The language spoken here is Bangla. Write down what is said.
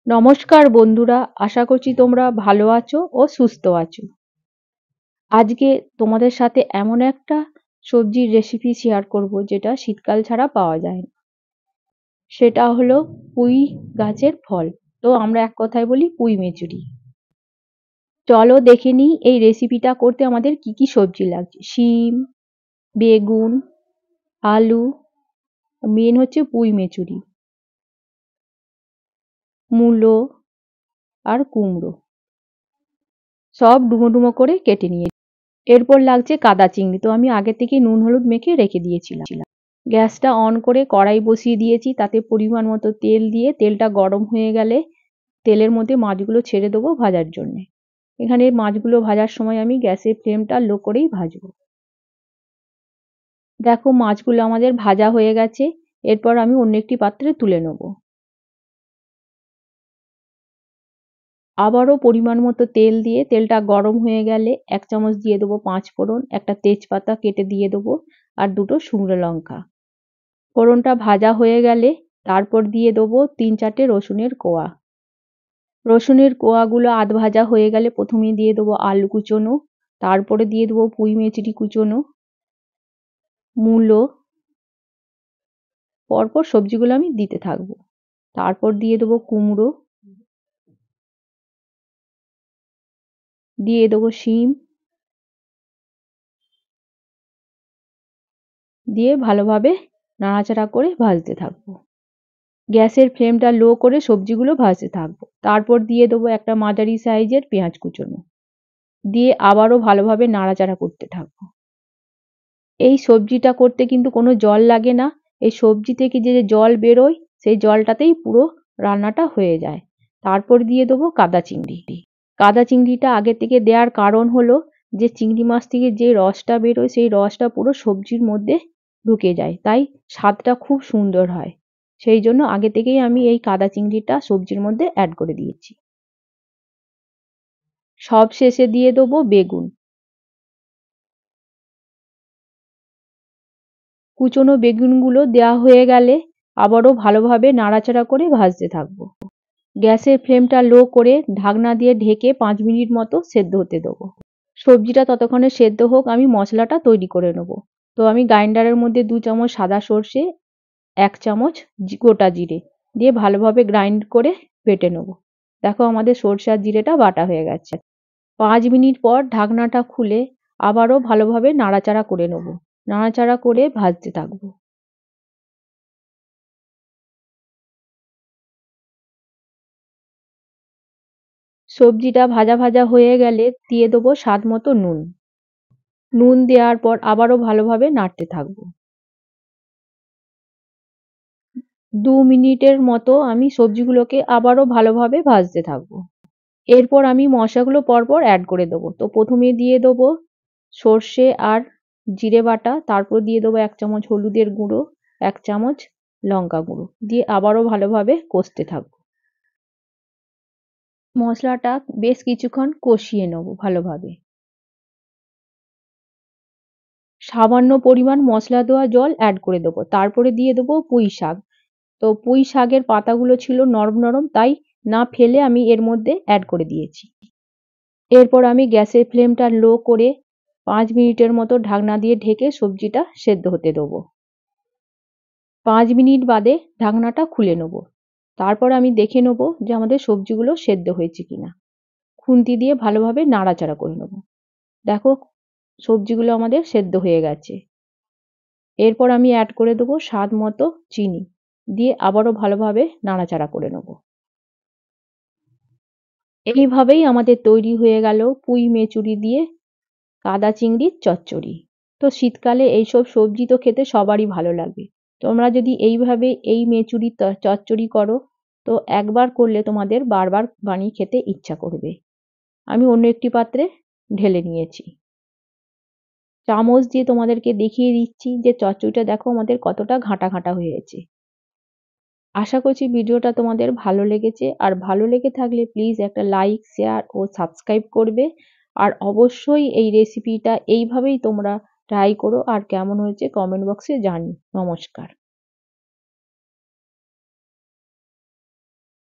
নমস্কার বন্ধুরা, আশা করছি তোমরা ভালো আছো ও সুস্থ আছো। আজকে তোমাদের সাথে এমন একটা সবজির রেসিপি শেয়ার করব যেটা শীতকাল ছাড়া পাওয়া যায় না। সেটা হলো পুঁই গাছের ফল। তো আমরা এক কথায় বলি পুঁই মেচুরি। চলো দেখে নিই এই রেসিপিটা করতে আমাদের কি কি সবজি লাগছে। শিম, বেগুন, আলু, মেন হচ্ছে পুঁই মেচুরি, মূলো আর কুমড়ো সব ডুমো ডুমো করে কেটে নিয়ে। এরপর লাগছে কাদা চিংড়ি। তো আমি আগে থেকে নুন হলুদ মেখে রেখে দিয়েছিলাম। গ্যাসটা অন করে কড়াই বসিয়ে দিয়েছি, তাতে পরিমাণ মতো তেল দিয়ে তেলটা গরম হয়ে গেলে তেলের মধ্যে মাছগুলো ছেড়ে দেবো ভাজার জন্যে। এখানে মাছগুলো ভাজার সময় আমি গ্যাসের ফ্লেমটা লো করেই ভাজবো। দেখো মাছগুলো আমাদের ভাজা হয়ে গেছে। এরপর আমি অন্য একটি পাত্রে তুলে নেব। আবারও পরিমাণ মতো তেল দিয়ে তেলটা গরম হয়ে গেলে 1 চামচ দিয়ে দেবো 5 ফোড়ন, একটা তেজপাতা কেটে দিয়ে দেবো আর 2টো শুকনো লঙ্কা। ফোড়নটা ভাজা হয়ে গেলে তারপর দিয়ে দেবো 3-4টে রসুনের কোয়া। রসুনের কোয়াগুলো আধ ভাজা হয়ে গেলে প্রথমে দিয়ে দেবো আলু কুচোনো, তারপরে দিয়ে দেবো পুঁই মেচুরি কুচোনো, মূলো, পরপর সবজিগুলো আমি দিতে থাকবো। তারপর দিয়ে দেবো কুমড়ো, দিয়ে দেবো শিম, দিয়ে ভালোভাবে নাড়াচাড়া করে ভাজতে থাকবো। গ্যাসের ফ্লেমটা লো করে সবজিগুলো ভাজতে থাকবো। তারপর দিয়ে দেবো একটা মাঝারি সাইজের পেঁয়াজ কুচোনো, দিয়ে আবারও ভালোভাবে নাড়াচাড়া করতে থাকবো। এই সবজিটা করতে কিন্তু কোনো জল লাগে না। এই সবজি থেকে যে জল বেরোয় সেই জলটাতেই পুরো রান্নাটা হয়ে যায়। তারপর দিয়ে দেবো কাদা চিংড়ি। কাদা চিংড়িটা আগে থেকে দেওয়ার কারণ হলো যে চিংড়ি মাছ থেকে যে রসটা বেরোয় সেই রসটা পুরো সবজির মধ্যে ঢুকে যায়, তাই স্বাদটা খুব সুন্দর হয়। সেই জন্য আগে থেকেই আমি এই কাদা চিংড়িটা সবজির মধ্যে অ্যাড করে দিয়েছি। সব শেষে দিয়ে দেবো বেগুন। কুচনো বেগুনগুলো দেওয়া হয়ে গেলে আবারও ভালোভাবে নাড়াচাড়া করে ভাজতে থাকবো। গ্যাসের ফ্লেমটা লো করে ঢাকনা দিয়ে ঢেকে 5 মিনিট মতো সেদ্ধ হতে দেবো। সবজিটা ততক্ষণে সেদ্ধ হোক, আমি মশলাটা তৈরি করে নেবো। তো আমি গ্রাইন্ডারের মধ্যে 2 চামচ সাদা সর্ষে, 1 চামচ গোটা জিরে দিয়ে ভালোভাবে গ্রাইন্ড করে বেটে নেবো। দেখো আমাদের সর্ষে আর জিরেটা বাটা হয়ে গেছে। 5 মিনিট পর ঢাকনাটা খুলে আবারও ভালোভাবে নাড়াচাড়া করে নেবো। নাড়াচাড়া করে ভাজতে থাকবো। সবজিটা ভাজা ভাজা হয়ে গেলে দিয়ে দেবো স্বাদ মতো নুন। নুন দেওয়ার পর আবারও ভালোভাবে নাড়তে থাকবো। 2 মিনিটের মতো আমি সবজিগুলোকে আবারও ভালোভাবে ভাজতে থাকবো। এরপর আমি মশলাগুলো পরপর অ্যাড করে দেবো। তো প্রথমে দিয়ে দেবো সর্ষে আর জিরে বাটা, তারপর দিয়ে দেবো 1 চামচ হলুদের গুঁড়ো, 1 চামচ লঙ্কা গুঁড়ো দিয়ে আবারও ভালোভাবে কষতে থাকবো। মশলাটা বেশ কিছুক্ষণ কষিয়ে নেবো ভালোভাবে। সামান্য পরিমাণ মশলা দেওয়া জল অ্যাড করে দেবো। তারপরে দিয়ে দেবো পুঁই শাক। তো পুঁই শাকের পাতাগুলো ছিল নরম নরম, তাই না ফেলে আমি এর মধ্যে অ্যাড করে দিয়েছি। এরপর আমি গ্যাসের ফ্লেমটা লো করে 5 মিনিটের মতো ঢাকনা দিয়ে ঢেকে সবজিটা সেদ্ধ হতে দেবো। 5 মিনিট বাদে ঢাকনাটা খুলে নেবো। তারপর আমি দেখে নেবো যে আমাদের সবজিগুলো সেদ্ধ হয়েছে কিনা। খুন্তি দিয়ে ভালোভাবে নাড়াচাড়া করে নেবো। দেখো সবজিগুলো আমাদের সেদ্ধ হয়ে গেছে। এরপর আমি অ্যাড করে দেবো স্বাদ মতো চিনি দিয়ে আবারও ভালোভাবে নাড়াচাড়া করে নেবো। এইভাবেই আমাদের তৈরি হয়ে গেল পুঁই মেচুরি দিয়ে কাদা চিংড়ির চচ্চড়ি। তো শীতকালে এইসব সবজি তো খেতে সবারই ভালো লাগবে। তোমরা যদি এইভাবে এই মেচুরির চচ্চড়ি করো তো একবার করলে তোমাদের বারবার বানিয়ে খেতে ইচ্ছা করবে। আমি অন্য একটি পাত্রে ঢেলে নিয়েছি। চামচ দিয়ে তোমাদেরকে দেখিয়ে দিচ্ছি যে চচ্চড়িটা দেখো আমাদের কতটা ঘাঁটা ঘাঁটা হয়েছে। আশা করছি ভিডিওটা তোমাদের ভালো লেগেছে, আর ভালো লেগে থাকলে প্লিজ একটা লাইক, শেয়ার ও সাবস্ক্রাইব করবে। আর অবশ্যই এই রেসিপিটা এইভাবেই তোমরা ট্রাই করো, আর কেমন হয়েছে কমেন্ট বক্সে জানিও। নমস্কার।